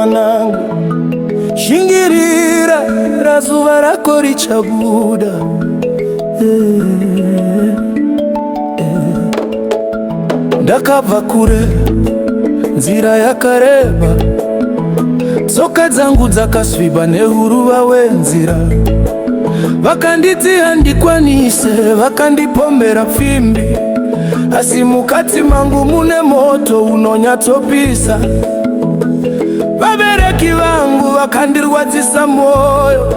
mwanangu, shingirira razuva rako richabuda. Ndakabva kure nzira yakareba, tsoka dzangu dzakasviba nehuruva wenzira. Vakanditi handikwanise, vakandipombera pfimbi, asi mukati mangu mune moto unonyatsopisa. Vabereki vangu vakandirwadzisa moyo,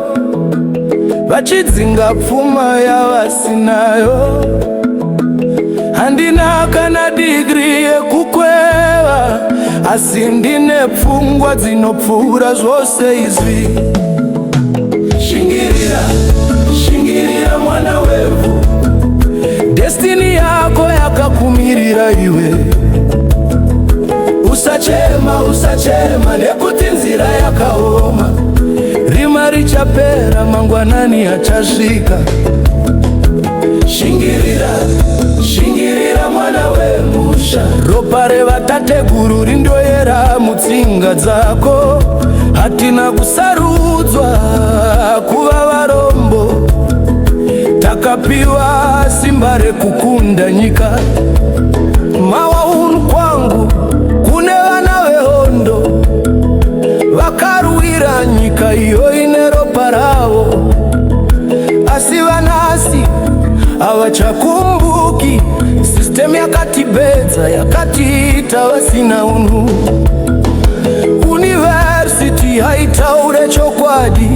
vachidzinga pfuma yavasinayo. Handina kana digiri yekukweva, asi ndine pfungwa dzinopfuura zvose izvi. Shingirira, shingirira mwana wevhu, destiny yako yakakumirira iwe. Usachema, usachema nekuti nzira yakaoma, rima richapera mangwanani achasvika. Shingirira, shingirira mwana wemusha, ropa revatateguru rindoyera mutsinga dzako. Hatina kusarudzwa kuva varombo, takapiwa simba rekukunda nyika. Mawaunu kwangu kune vana vehondo, vakarwira nyika iyo ine ropa ravo. Asi vanasi havachakumbuki, system yakatibedza, yakatiita vasina unhu. University haitaure chokwadi,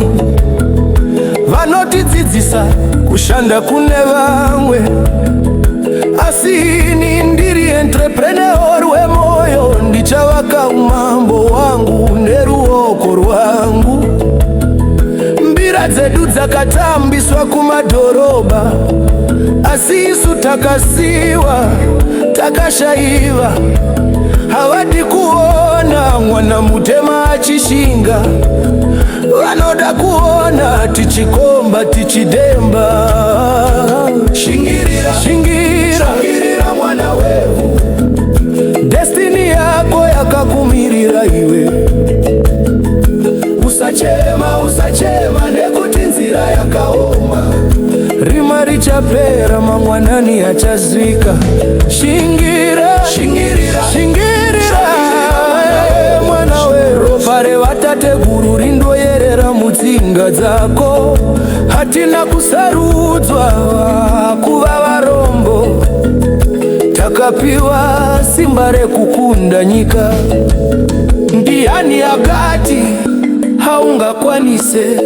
vanotidzidzisa kushanda kune vamwe. Asi ini ndiri entrepreneur wemoyo, ndichavaka umambo wangu neruoko rwangu. Mbira dzedu dzakatambiswa kumadhorobha, asi isu takasiwa, takashaiva. Havadi kuona mwana mutema achishinga, vanoda kuona tichikomba tichidemba. Shingirira, shingirira, shingirira mwana wevhu, destiny yako yakakumirira iwe. Usachema, usachema nekuti nzira yakaoma, rima richapera mangwanani achazvika. Shingira, shingirira, shingirira mwana weru, ropa revatateguru rindoyerera mutsinga dzako. Hatina kusarudzwa kuva varombo, takapiwa simba rekukunda nyika. Ndiani akati haungakwanise?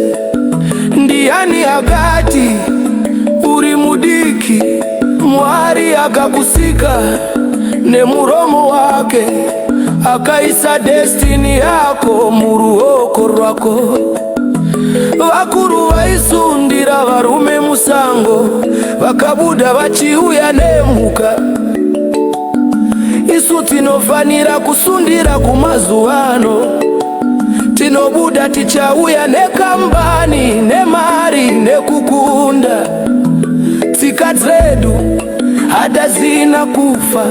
Ndiani akati uri mudiki? Mwari akakusika nemuromo wake, akaisa destiny yako muruoko rwako. Vakuru vaisundira varume musango, vakabuda vachiuya nemhuka. Isu tinofanira kusundira kumazuvano, tinobuda tichauya nekambani, nemari, nekukunda. Tsika dzedu hadazina kufa,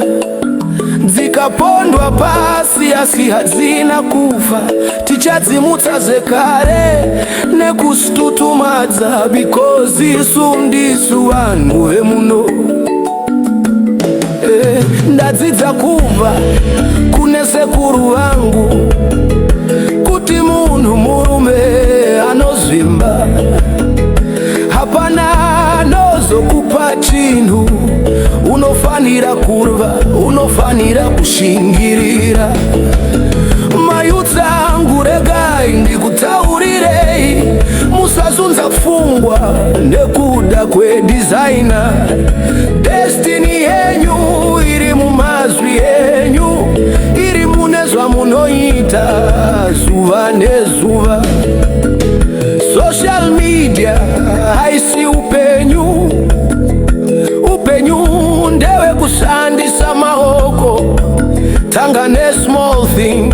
dzikapondwa pasi asi hadzina kufa. Tichadzimutsa zvekare nekustutumadza, because isu ndisu vanhu vemuno. Ndadzidza kubva kune sekuru vangu, kuti munhu murume anozvimba hapana anozokupa chinhu. Unofanira kurva, unofanira kushingirira. Mayutsa angu regai ndikutaurirei, musazunza pfungwa nekuda kwedesigner. Destiny yenyu iri mumazwi enyu, iri mune zvamunoita zuva nezuva. Social media haisi upenyu, upenyu ndewe kushandisa maoko. Tanga ne small thing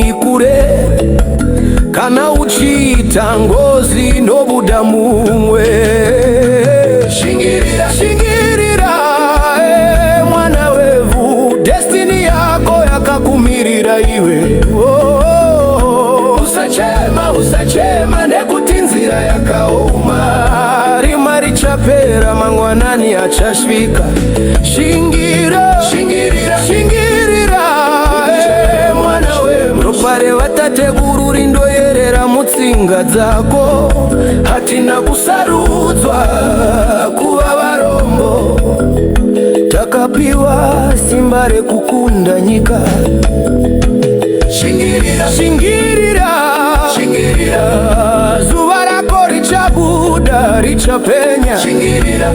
ikure, kana uchiita ngozi nobuda mumwe. Shingirira, shingirira mwana wevhu, destiny yako yakakumirira iwe. Oh. chapera mangwanani achasvika. Shingirira, shingirira, shingirira, mwana we. Ropa revatateguru rindoyerera mutsinga dzako. Hatina kusarudzwa kuva varombo, takapiwa simba rekukunda nyika. Shingirira, shingirira, shingirira, zuva rako richabuda richapenya. Shingirira,